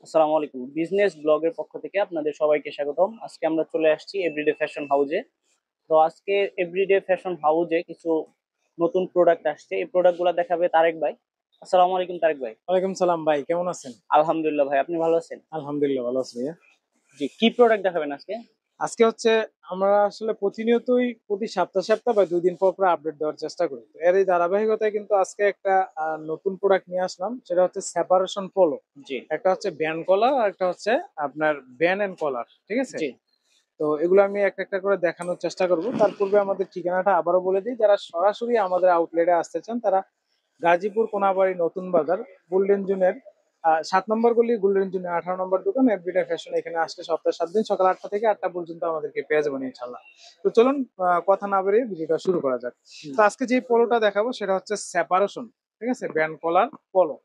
আসসালামু আলাইকুম। বিজনেস ব্লগের পক্ষ থেকে আপনাদের সবাইকে স্বাগতম। আজকে আমরা চলে আসছি এভরিডে ফ্যাশন হাউজে। তো আজকে এভরিডে ফ্যাশন হাউজে কিছু নতুন প্রোডাক্ট আসছে, এই প্রোডাক্টগুলো দেখাবে তারেক ভাই। আসসালামু আলাইকুম তারেক ভাই। ওয়ালাইকুম সালাম ভাই, কেমন আছেন? আলহামদুলিল্লাহ ভাই, আপনি ভালো আছেন? আলহামদুলিল্লাহ ভালো আছি ভাইয়া। জি, কি প্রোডাক্ট দেখাবেন আজকে? আজকে হচ্ছে আমরা আসলে প্রতিনিয়তই প্রতি সপ্তাহ সপ্তাহ বা 2 দিন পর পর আপডেট দেওয়ার চেষ্টা করি। তো এর এই ধারাবাহিকতায় কিন্তু আজকে একটা নতুন প্রোডাক্ট নিয়ে আসলাম, সেটা হচ্ছে সেপারেশন পোলো। জি একটা হচ্ছে ব্যান্ড কলার আর একটা হচ্ছে আপনার ব্যান্ড এন্ড কলার, ঠিক আছে? জি তো এগুলো আমি একটা একটা করে দেখানোর চেষ্টা করব। তার পূর্বে আমাদের ঠিকানাটা আবারও বলে দিই, যারা সরাসরি আমাদের আউটলেটে আসতে চান তারা গাজীপুর কোনাবাড়ি নতুন বাজার গোল্ডেন জুনের 7 নম্বর গলি, গোল্ডেন জুনের 18 নম্বর দোকান এভরিডে ফ্যাশন। এখানে আসলে সপ্তাহে 7 দিন সকাল 8টা থেকে 8টা পর্যন্ত আমাদেরকে পেয়ে যাবেন ইনশাল্লাহ। তো চলুন কথা না বেরিয়ে ভিডিওটা শুরু করা যাক। তো আজকে যে পোলোটা দেখাবো সেটা হচ্ছে সেপারেশন, ঠিক আছে? Band collar polo.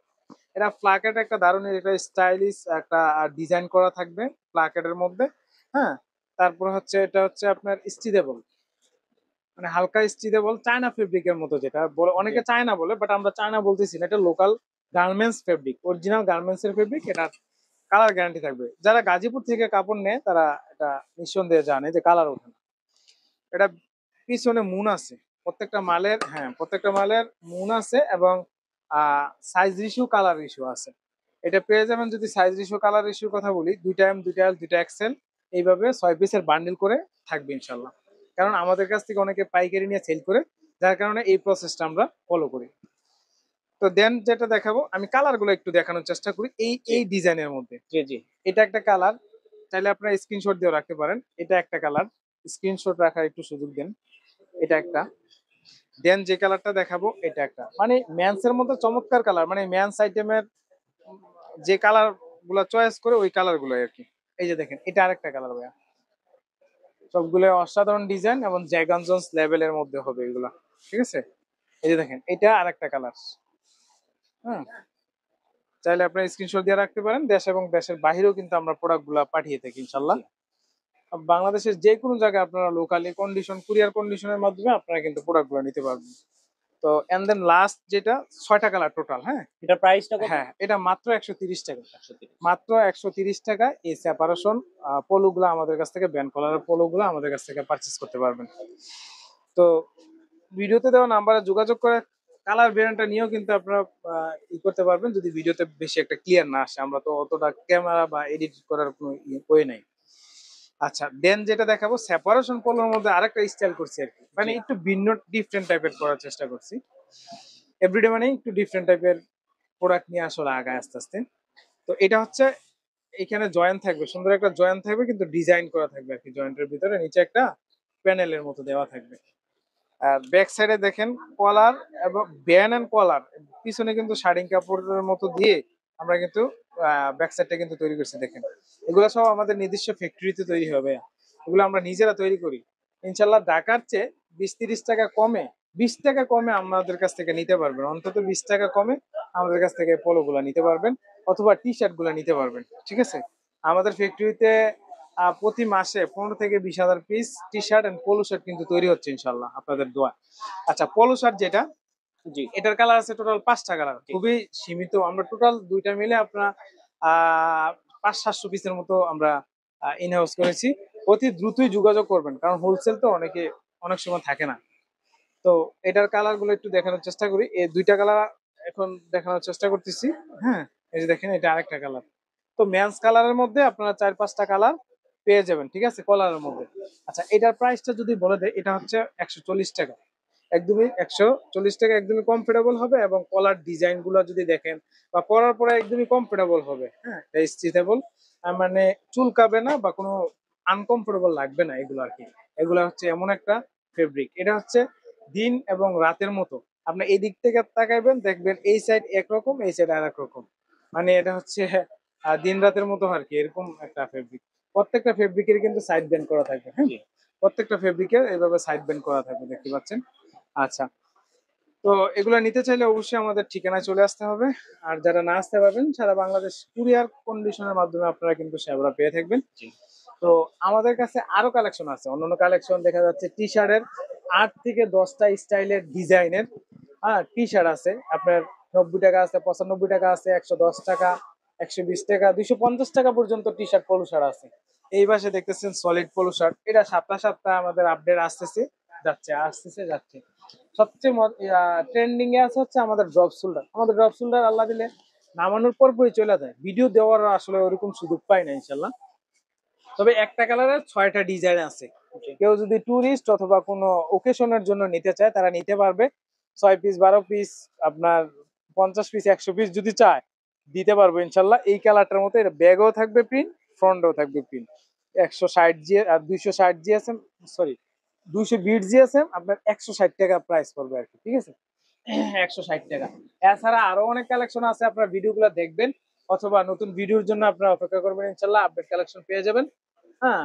এটা প্লাকেট একটা দারুণ, এটা স্টাইলিশ একটা ডিজাইন করা থাকবে প্লাকেটের মধ্যে। হ্যাঁ, তারপর হচ্ছে এটা হচ্ছে আপনার স্টিচেবল, মানে হালকা স্টিচেবল চায়না ফেব্রিকের মতো, যেটা বলে জি অনেকে চায়না বলে, বাট আমরা চায়না বলতেছি না, এটা local garments fabric, original garments এর ফেব্রিক। এটা কালার গ্যারান্টি থাকবে। যারা গাজীপুর থেকে কাপড় নেয় তারা এটা নিঃসন্দেহে জানে যে কালার ওঠে না। এটা পিছনে মুন আছে প্রত্যেকটা মালের, হ্যাঁ প্রত্যেকটা মালের মুন আছে, এবং সাইজ রেশিও কালার রেশিও আছে। এটা পেয়ে যাবেন, যদি সাইজ রেশিও কালার রেশিওর কথা বলি, 2টা M 2টা L 2টা XL, এইভাবে 6 পিসের বান্ডিল করে থাকবে ইনশাল্লাহ। কারণ আমাদের কাছ থেকে অনেকে পাইকারি নিয়ে সেল করে, যার কারণে এই প্রসেসটা আমরা ফলো করি। তো দেন যেটা দেখাবো, আমি কালার গুলো একটু দেখানোর চেষ্টা করি এই জি এই ডিজাইনের মধ্যে। জি জি এটা একটা কালার, চাইলে আপনারা স্ক্রিনশট দিয়ে রাখতে পারেন। এটা একটা কালার, স্ক্রিনশট রাখার একটু সুযোগ দেন। এটা একটা। দেন যে কালারটা দেখাবো এটা একটা, মানে ম্যানস এর মধ্যে চমৎকার কালার, মানে ম্যানস আইটেমের যে কালার গুলা চয়েস করে ওই কালার গুলো আর কি। এই যে দেখেন, এটা আরেকটা কালার ভাইয়া। সবগুলো অসাধারণ ডিজাইন এবং জ্যাগান জোন্স লেভেলের মধ্যে হবে এগুলা, ঠিক আছে? এই যে দেখেন, এটা আরেকটা কালার। হ্যাঁ, চাইলে আপনার স্ক্রিনশট দিয়ে রাখতে পারেন। দেশ এবং দেশের বাইরেও কিন্তু আমরা প্রোডাক্ট গুলা পাঠিয়ে থাকি ইনশাল্লাহ। জি বাংলাদেশের যে কোনো জায়গায় আপনারা লোকালি কন্ডিশন, কুরিয়ার কন্ডিশনের মাধ্যমে আপনারা কিন্তু প্রোডাক্ট গুলো নিতে পারবেন। তো এন্ড দেন লাস্ট যেটা 6টা কালার টোটাল। হ্যাঁ, এটা প্রাইসটা কত? হ্যাঁ এটা মাত্র 130 টাকা। 130। মাত্র 130 টাকা এই সেপারেশন পোলো গুলো আমাদের কাছ থেকে, ব্যান্ড কলারের পোলো গুলো আমাদের কাছ থেকে পারচেস করতে পারবেন। তো ভিডিওতে দেওয়া নাম্বারে যোগাযোগ করে কালার ভেরিয়েন্টটা নিয়েও কিন্তু আপনারা করতে পারবেন, যদি ভিডিওতে বেশি একটা ক্লিয়ার না আসে। আমরা তো অতটা ক্যামেরা বা এডিট করার কোনো ওয়ে নাই। আচ্ছা, দেন যেটা দেখাবো সেপারেশন পোলোর মধ্যে আরেকটা স্টাইল করছি আর কি, মানে জি একটু ভিন্ন ডিফারেন্ট টাইপের করার চেষ্টা করছি। এভরিডে মানে একটু ডিফারেন্ট টাইপের প্রোডাক্ট নিয়ে আসলে আগায় আস্তে আস্তে। তো এটা হচ্ছে, এখানে জয়েন্ট থাকবে, সুন্দর একটা জয়েন্ট থাকবে, কিন্তু ডিজাইন করা থাকবে আর কি। জয়েন্টের ভিতরে নিচে একটা প্যানেলের মতো দেওয়া থাকবে। আর ব্যাক সাইডে দেখেন কলার এবং ব্যান এন্ড কলার, পিছনে কিন্তু শাড়িং কাপড়ের মতো দিয়ে আমরা কিন্তু ব্যাক সাইডটা কিন্তু তৈরি করছি। দেখেন, এগুলো সব আমাদের নিজস্ব ফ্যাক্টরিতে তৈরি হবে। এগুলো আমরা নিজেরা তৈরি করি ইনশাল্লাহ। ঢাকার চেয়ে 20-30 টাকা কমে, 20 টাকা কমে আমাদের কাছ থেকে নিতে পারবেন। অন্তত 20 টাকা কমে আমাদের কাছ থেকে পোলো গুলা নিতে পারবেন, অথবা টি শার্ট গুলা নিতে পারবেন, ঠিক আছে? আমাদের ফ্যাক্টরিতে প্রতি মাসে 15 থেকে 20 হাজার piece T shirt and polo shirt কিন্তু তৈরি হচ্ছে ইনশাল্লাহ আপনাদের দোয়া। আচ্ছা, পোলো শার্ট যেটা, জি এটার কালার আছে টোটাল 5টা কালার, জি খুবই সীমিত। আমরা টোটাল দুইটা মিলে আপনার 500-700 পিসের মতো আমরা ইন হাউস করেছি। অতি দ্রুতই যোগাযোগ করবেন, কারণ হোলসেল তো অনেক সময় থাকে না। তো এটার কালার গুলো একটু দেখানোর চেষ্টা করি। এই দুইটা কালার এখন দেখানোর চেষ্টা করতেছি। হ্যাঁ, এই যে দেখেন, এটা আরেকটা কালার। তো ম্যান্স কালারের মধ্যে আপনারা 4-5টা কালার পেয়ে যাবেন, ঠিক আছে, কলারের মধ্যে। আচ্ছা, এটার প্রাইসটা যদি বলে দেয়, এটা হচ্ছে 140 টাকা। একদমই 140 টাকা, একদমই কমফোর্টেবল হবে, এবং কলার ডিজাইন গুলো যদি দেখেন বা পরার পরে একদমই কমফোর্টেবল হবে। হ্যাঁ, স্ট্রেচেবল, মানে চুলকাবে না বা কোনো আনকমফোর্টেবল লাগবে না এগুলো আর কি। এগুলো হচ্ছে এমন একটা ফেব্রিক, এটা হচ্ছে দিন এবং রাতের মতো। আপনি এই দিক থেকে তাকাইবেন, দেখবেন এই সাইড একরকম, এই সাইড আর এক রকম। মানে এটা হচ্ছে দিন রাতের মতো আর কি, এরকম একটা ফেব্রিক। প্রত্যেকটা ফেব্রিকের কিন্তু সাইড বেন্ড করা থাকবে। হ্যাঁ, জি প্রত্যেকটা ফেব্রিকের এইভাবে সাইড বেন্ড করা থাকবে, দেখতে পাচ্ছেন। আচ্ছা, তো এগুলো নিতে চাইলে অবশ্যই আমাদের ঠিকানায় চলে আসতে হবে। আর যারা না আসতে পারবেন, সারা বাংলাদেশ কুরিয়ার কন্ডিশনের মাধ্যমে আপনারা কিন্তু সেবা পেয়ে থাকবেন। জি তো আমাদের কাছে আরো কালেকশন আছে, অন্যান্য কালেকশন দেখা যাচ্ছে টি শার্টের 8 থেকে 10টা স্টাইলের ডিজাইনের টি শার্ট আছে আপনার। 90 টাকা আছে, 95 টাকা আছে, 110 টাকা, 120 টাকা, 250 টাকা পর্যন্ত টি শার্ট পলো শার্ট আছে। এই পাশে দেখতেছেন সলিড পলো শার্ট, এটা সপ্তাহে সপ্তাহে আমাদের আপডেট আসতেছে যাচ্ছে। সবচেয়ে ট্রেন্ডিং এ আছে হচ্ছে আমাদের ড্রপ শোল্ডার। আমাদের ড্রপ শোল্ডার আল্লাহ দিলে নামানোর পর পরই চলে যায়, ভিডিও দেওয়ার আসলে ওরকম সুযোগ পাই না ইনশাল্লাহ। তবে একটা কালারের 6টা ডিজাইন আছে। জি। কেউ যদি ট্যুরিস্ট অথবা কোনো ওকেশনের জন্য নিতে চায় তারা নিতে পারবে। 6 পিস, 12 পিস, আপনার 50 পিস, 100 পিস যদি চায় দিতে পারবো ইনশাল্লাহ। এই কালারটার মতো এটা ব্যাগও থাকবে প্রিন্ট, ফ্রন্টও থাকবে প্রিন্ট। 160 জি আর 260 GSM, সরি 220 GSM আপনার 160 টাকা প্রাইস পড়বে আর কি, ঠিক আছে? 160 টাকা। এছাড়া আরো অনেক কালেকশন আছে, আপনারা ভিডিওগুলো দেখবেন অথবা নতুন ভিডিওর জন্য আপনারা অপেক্ষা করবেন, ইনশাল্লাহ আপডেট কালেকশন পেয়ে যাবেন। হ্যাঁ,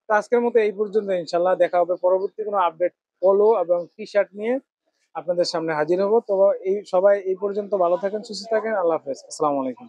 তো আজকের মতো এই পর্যন্ত, ইনশাল্লাহ দেখা হবে পরবর্তী কোনো আপডেট পলো এবং টি শার্ট নিয়ে আপনাদের সামনে হাজির হবো। তো এই সবাই এই পর্যন্ত ভালো থাকেন, সুস্থ থাকেন, আল্লাহ হাফেজ, আসসালামু আলাইকুম।